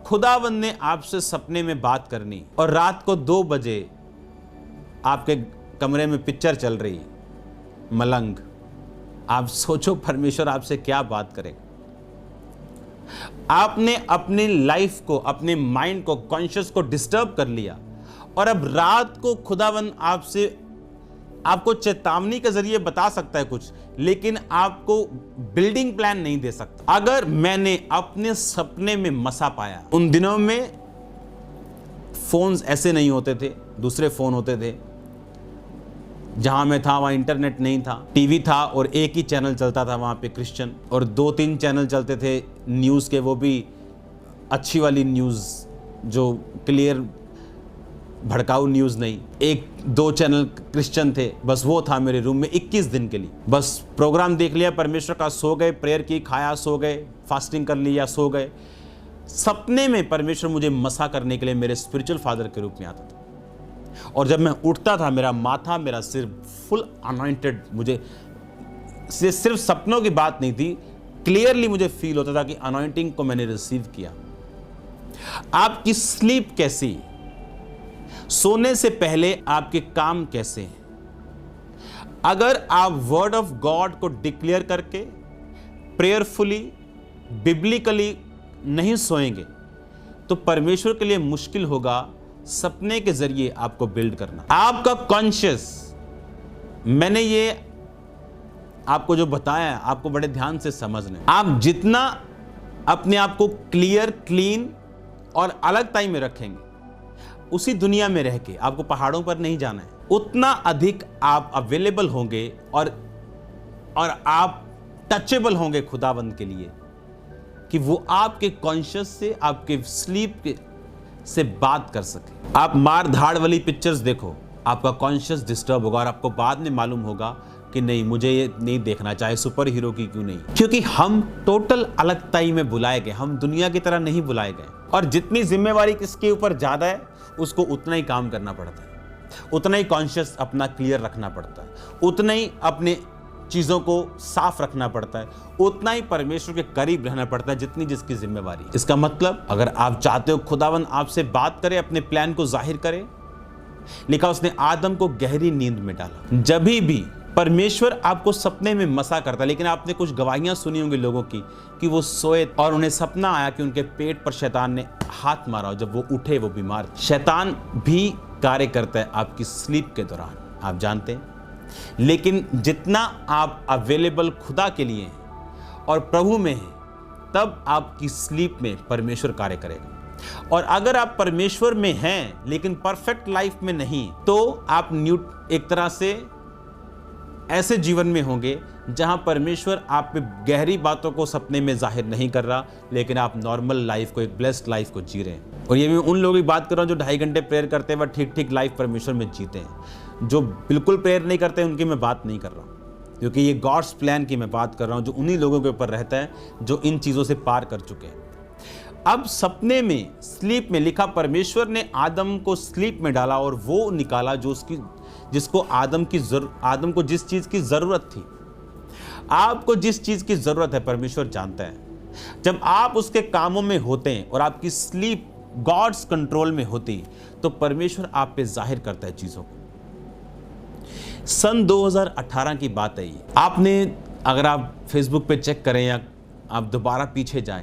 खुदावन ने आपसे सपने में बात करनी और रात को 2 बजे आपके कमरे में पिक्चर चल रही मलंग, आप सोचो परमेश्वर आपसे क्या बात करेगा। आपने अपनी लाइफ को, अपने माइंड को, कॉन्शियस को डिस्टर्ब कर लिया और अब रात को खुदावन आपको चेतावनी के जरिए बता सकता है कुछ, लेकिन आपको बिल्डिंग प्लान नहीं दे सकता। अगर मैंने अपने सपने में मसा पाया, उन दिनों में फोन्स ऐसे नहीं होते थे, दूसरे फोन होते थे, जहां मैं था वहां इंटरनेट नहीं था, टीवी था और एक ही चैनल चलता था वहां पे क्रिश्चियन, और 2-3 चैनल चलते थे न्यूज़ के, वो भी अच्छी वाली न्यूज़ जो क्लियर, भड़काऊ न्यूज़ नहीं। 1-2 चैनल क्रिश्चियन थे, बस वो था मेरे रूम में 21 दिन के लिए। बस प्रोग्राम देख लिया परमेश्वर का, सो गए, प्रेयर की, खाया, सो गए, फास्टिंग कर लिया, सो गए। सपने में परमेश्वर मुझे मसा करने के लिए मेरे स्पिरिचुअल फादर के रूप में आता था, और जब मैं उठता था मेरा माथा, मेरा सिर फुल अनॉइंटेड, मुझे सिर्फ सपनों की बात नहीं थी, क्लियरली मुझे फील होता था कि अनॉइंटिंग को मैंने रिसीव किया। आपकी स्लीप कैसी, सोने से पहले आपके काम कैसे हैं? अगर आप वर्ड ऑफ गॉड को डिक्लेयर करके प्रेयरफुली, बिब्लिकली नहीं सोएंगे तो परमेश्वर के लिए मुश्किल होगा सपने के जरिए आपको बिल्ड करना। आपका कॉन्शियस, मैंने ये आपको जो बताया है आपको बड़े ध्यान से समझना है। आप जितना अपने आप को क्लियर, क्लीन और अलग टाइम में रखेंगे, उसी दुनिया में रह के, आपको पहाड़ों पर नहीं जाना है, उतना अधिक आप अवेलेबल होंगे और आप टचेबल होंगे खुदावंद के लिए, कि वो आपके कॉन्शियस से, आपके स्लीप से बात कर सके। आप मार धाड़ वाली पिक्चर्स देखो, आपका कॉन्शियस डिस्टर्ब होगा और आपको बाद में मालूम होगा कि नहीं, मुझे ये नहीं देखना, चाहे सुपर हीरो की क्यों नहीं, क्योंकि हम टोटल अलग ताई में बुलाए गए, हम दुनिया की तरह नहीं बुलाए गए। और जितनी जिम्मेवारी किसके ऊपर ज्यादा है, उसको उतना ही काम करना पड़ता है, उतना ही कॉन्शियस अपना क्लियर रखना पड़ता है, उतना ही अपने चीजों को साफ रखना पड़ता है, उतना ही परमेश्वर के करीब रहना पड़ता है जितनी जिसकी जिम्मेवारी। इसका मतलब, अगर आप चाहते हो खुदावन आपसे बात करे, अपने प्लान को जाहिर करे, लिखा उसने आदम को गहरी नींद में डाला। जब भी परमेश्वर आपको सपने में मसा करता है, लेकिन आपने कुछ गवाहियां सुनी होंगी लोगों की कि वो सोए और उन्हें सपना आया कि उनके पेट पर शैतान ने हाथ मारा, और जब वो उठे वो बीमार। शैतान भी कार्य करता है आपकी स्लीप के दौरान, आप जानते हैं, लेकिन जितना आप अवेलेबल खुदा के लिए हैं और प्रभु में हैं, तब आपकी स्लीप में परमेश्वर कार्य करेगा। और अगर आप परमेश्वर में हैं लेकिन परफेक्ट लाइफ में नहीं, तो आप एक तरह से ऐसे जीवन में होंगे जहां परमेश्वर आप पे गहरी बातों को सपने में जाहिर नहीं कर रहा, लेकिन आप नॉर्मल लाइफ को, एक ब्लेस्ड लाइफ को जी रहे हैं। और ये मैं उन लोगों की बात कर रहा हूं जो 2.5 घंटे प्रेयर करते हैं, वह ठीक लाइफ परमेश्वर में जीते हैं। जो बिल्कुल प्रेयर नहीं करते उनकी मैं बात नहीं कर रहा, क्योंकि ये गॉड्स प्लान की मैं बात कर रहा हूं, जो उन्हीं लोगों के ऊपर रहता है जो इन चीज़ों से पार कर चुके हैं। अब सपने में, स्लीप में लिखा, परमेश्वर ने आदम को स्लीप में डाला और वो निकाला जिसको आदम को जिस चीज़ की ज़रूरत थी। आपको जिस चीज़ की ज़रूरत है परमेश्वर जानता है। जब आप उसके कामों में होते हैं और आपकी स्लीप गॉड्स कंट्रोल में होती, तो परमेश्वर आप पे जाहिर करता है चीज़ों को। सन 2018 की बात है ये। आपने, अगर आप फेसबुक पे चेक करें या आप दोबारा पीछे जाएं,